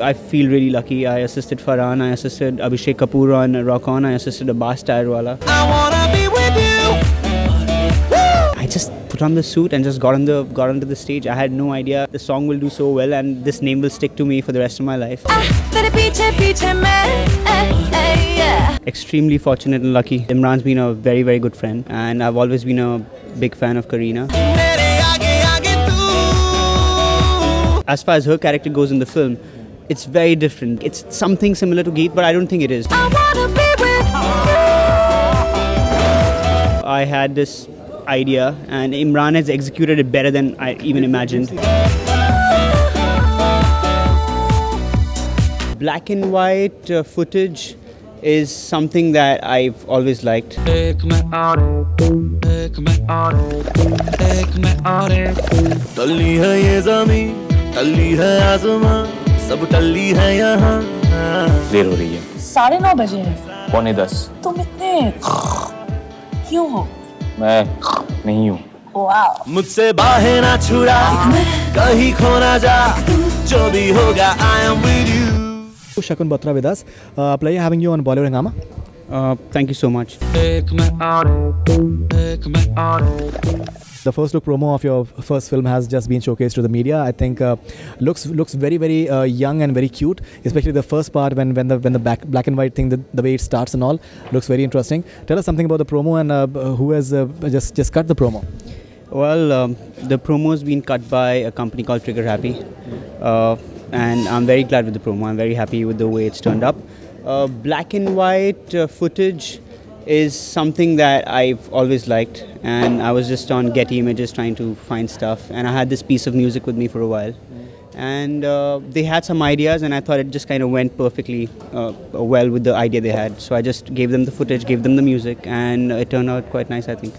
I feel really lucky. I assisted Farhan, I assisted Abhishek Kapoor on Rock On, I assisted Abbas Tyrewala. I wanna be with you. I just put on the suit and just got onto the stage. I had no idea the song will do so well and this name will stick to me for the rest of my life. Extremely fortunate and lucky. Imran's been a very, very good friend and I've always been a big fan of Kareena. As far as her character goes in the film, it's very different. It's something similar to Geet, but I don't think it is. I had this idea and Imran has executed it better than I even imagined. Black and white footage is something that I've always liked. देर हो रही है 9:30 बजे हैं 9:45 तुम इतने क्यों हो मैं नहीं हूँ मुझसे बाहें ना छुड़ा कहीं खो ना जा जो भी होगा I am with you. Shakun Batra with us. Pleasure having you on Bollywood Hungama. Thank you so much. The first look promo of your first film has just been showcased to the media. I think looks very young and very cute. Especially the first part when the black and white thing, the way it starts and all, looks very interesting. Tell us something about the promo and who has just cut the promo. Well, the promo has been cut by a company called Trigger Happy, and I'm very glad with the promo. I'm very happy with the way it's turned up. Black and white footage is something that I've always liked, and I was just on Getty Images trying to find stuff, and I had this piece of music with me for a while, and they had some ideas and I thought it just kind of went perfectly well with the idea they had, so I just gave them the footage, gave them the music, and it turned out quite nice, I think.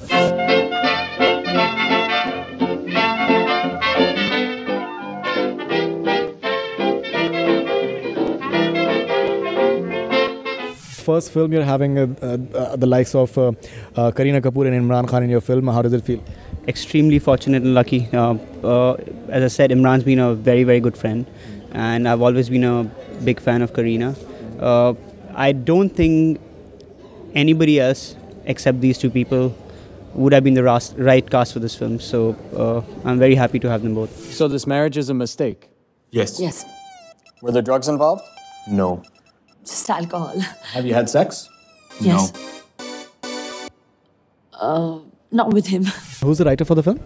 First film you're having the likes of Kareena Kapoor and Imran Khan in your film. How does it feel? Extremely fortunate and lucky. As I said, Imran's been a very, very good friend and I've always been a big fan of Kareena. I don't think anybody else except these two people would have been the right cast for this film, so I'm very happy to have them both. So this marriage is a mistake? Yes. Yes. Were there drugs involved? No. Just alcohol. Have you had sex? Yes. No. Not with him. Who's the writer for the film?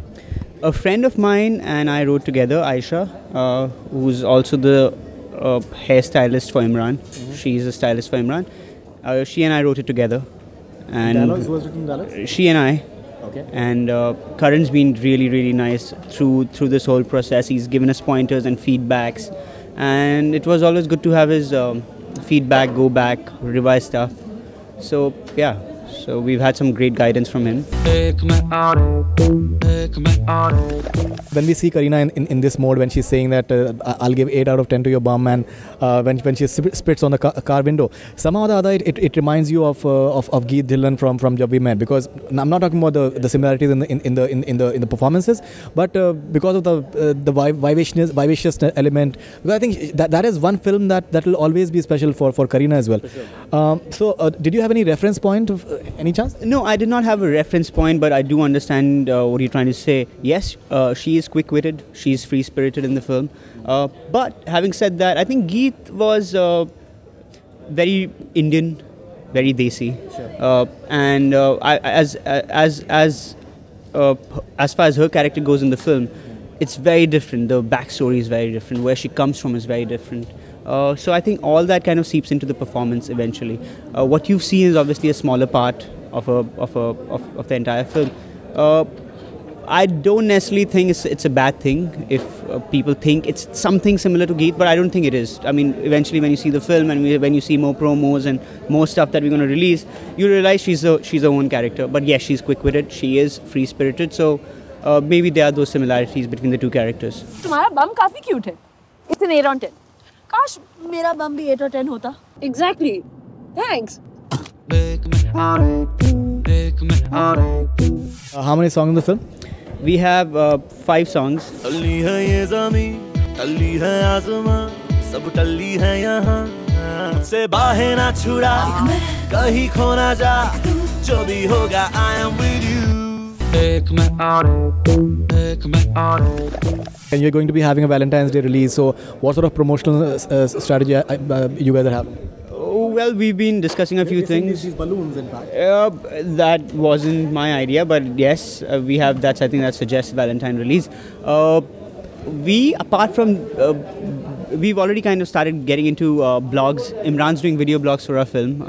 A friend of mine and I wrote together, Aisha, who's also the hairstylist for Imran. She's a stylist for Imran. She and I wrote it together. And Dialogues? Who was written dialogues? She and I. Okay. And Karan's been really, really nice through this whole process. He's given us pointers and feedbacks. And it was always good to have his feedback, go back, revise stuff. So, yeah. So we've had some great guidance from him. When we see Kareena in this mode, when she's saying that I'll give 8 out of 10 to your bum, and when she spits on the car window, somehow or the other it reminds you of Geet Dhillon from Jab We Met. Because I'm not talking about the similarities in the performances, but because of the vivacious element. Because I think that is one film that will always be special for Kareena as well. Sure. So did you have any reference point? Any chance? No, I did not have a reference point, but I do understand what you're trying to say. Yes, she is quick-witted, she's free-spirited in the film. But having said that, I think Geet was very Indian, very desi. Sure. And as far as her character goes in the film, it's very different. The backstory is very different. Where she comes from is very different. So I think all that kind of seeps into the performance eventually. What you've seen is obviously a smaller part of the entire film. I don't necessarily think it's a bad thing if people think it's something similar to Geet, but I don't think it is. I mean, eventually when you see the film and when you see more promos and more stuff that we're going to release, you realize she's her own character. But yes, she's quick-witted, she is free-spirited, so maybe there are those similarities between the two characters. तुम्हारा बम काफी cute है. It's an 8 on 10. काश मेरा बम भी 8 or 10 होता. Exactly. Thanks. How many songs in the film? We have 5 songs. टल्ली है ये ज़मीं, टल्ली है आसमां, सब टल्ली है यहाँ से बाहें ना छुड़ा कहीं खो ना जा जो भी होगा I am with you And you're going to be having a Valentine's Day release, so what sort of promotional strategy you guys are having? Oh, well, we've been discussing a few things. These balloons, in fact. That wasn't my idea, but yes, we have that. I think that suggests Valentine release. Apart from, we've already kind of started getting into blogs. Imran's doing video blogs for our film,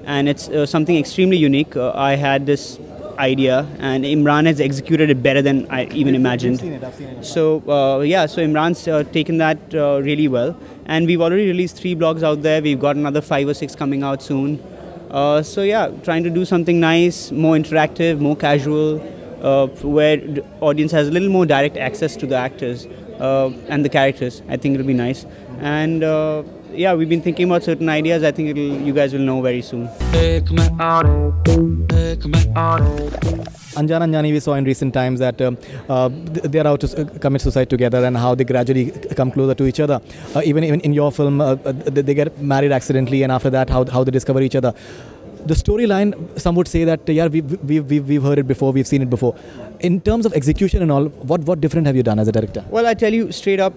and it's something extremely unique. I had this idea, and Imran has executed it better than I even imagined. I've seen it. So so Imran's taken that really well, and we've already released 3 blogs out there. We've got another 5 or 6 coming out soon. So yeah, trying to do something nice, more interactive, more casual, where the audience has a little more direct access to the actors and the characters. I think it'll be nice, and yeah, we've been thinking about certain ideas. I think you guys will know very soon. Anjana and Jani, we saw in recent times that they are out to commit suicide together, and how they gradually come closer to each other. Even in your film, they get married accidentally, and after that, how they discover each other. The storyline, some would say that yeah, we've heard it before, we've seen it before. In terms of execution and all, what different have you done as a director? Well, I tell you straight up,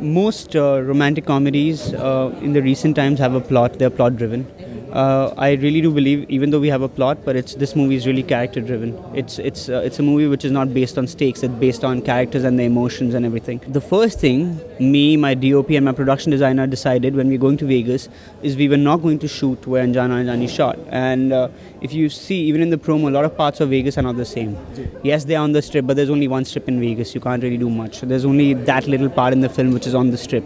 most romantic comedies in the recent times have a plot. They're plot driven. I really do believe, even though we have a plot, but this movie is really character driven. It's a movie which is not based on stakes. It's based on characters and the emotions and everything. The first thing me, my DOP and my production designer decided when we were going to Vegas is we were not going to shoot where Anjana and Jani shot. And if you see, even in the promo, a lot of parts of Vegas are not the same. Yes, they're on the strip, but there's only one strip in Vegas. You can't really do much. There's only that little part in the film which is on the strip.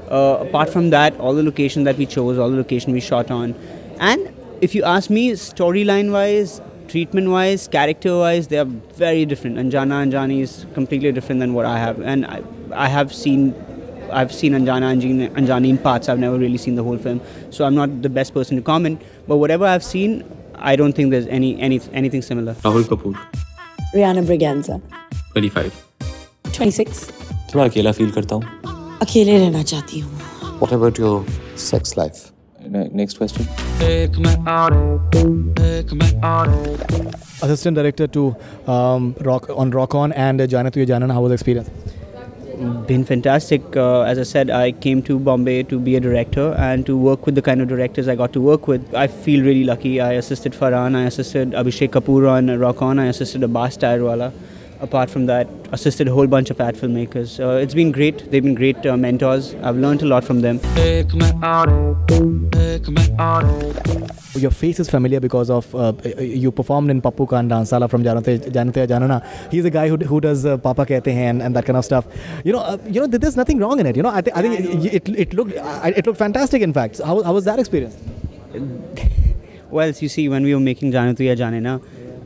Apart from that, all the locations that we chose, all the locations we shot on. And if you ask me, storyline-wise, treatment-wise, character-wise, they are very different. Anjana and Jani is completely different than what I have. And I've seen Anjana and Jani in parts. I've never really seen the whole film, so I'm not the best person to comment. But whatever I've seen, I don't think there's anything similar. Rahul Kapoor, Rihanna Braganza, 25. 26. थोड़ा अकेला feel करता हूँ. अकेले रहना चाहती हूँ. What about your sex life? Next question. Assistant director to Rock On and Jana Tu Ye Jana, how was the experience? Been fantastic. As I said, I came to Bombay to be a director and to work with the kind of directors I got to work with. I feel really lucky. I assisted Farhan, I assisted Abhishek Kapoor on Rock On, I assisted Abbas Tyrewala. Apart from that, assisted a whole bunch of ad filmmakers. It's been great. They've been great mentors. I've learned a lot from them. Your face is familiar because of you performed in Pappu Can't Dance from Janana. He's a guy who does Papa Kehte Hain and that kind of stuff. You know, there's nothing wrong in it. You know, I think it looked fantastic. In fact, how was that experience? Well, you see, when we were making Jana Tu Ye Jane Na,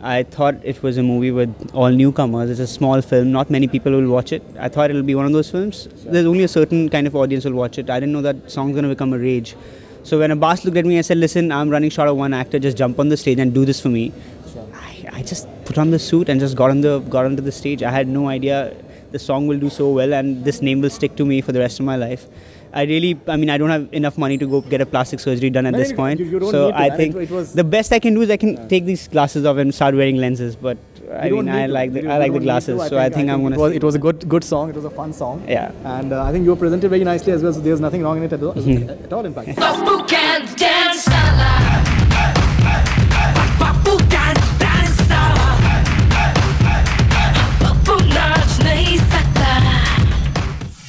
I thought it was a movie with all newcomers. It's a small film. Not many people will watch it. I thought it'll be one of those films. There's only a certain kind of audience will watch it. I didn't know that song's going to become a rage. So when Abbas looked at me, I said, listen, I'm running short of one actor. Just jump on the stage and do this for me. Sure. I just put on the suit and just got onto the stage. I had no idea the song will do so well and this name will stick to me for the rest of my life. I don't have enough money to go get a plastic surgery done at this point. So I think the best I can do is I can take these glasses off and start wearing lenses. But I like the glasses, so I think I'm going to. It was a good song. It was a fun song. Yeah. And I think you presented very nicely as well. So there's nothing wrong in it at all. In fact. Pappu Can't Dance. Pappu Can't Dance. Pappu naach nahi sakta.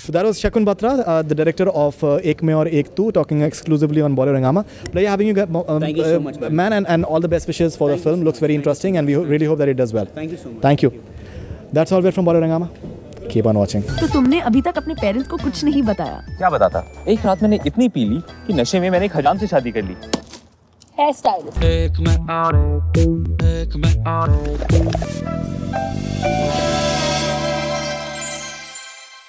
So that was Shakun Batra, the director of Ek Mein Aur Ek Tu, talking exclusively on Bollywood Hungama. Pleasure having you, thank you so much, man, and all the best wishes for the film. Looks very interesting, and we really hope that it does well. Thank you so much. Thank you. That's all we're from Bollywood Hungama. Keep on watching. तो तुमने अभी तक अपने parents को कुछ नहीं बताया? क्या बताता? एक रात मैंने इतनी पी ली कि नशे में मैंने एक हजाम से शादी कर ली. Hair stylist.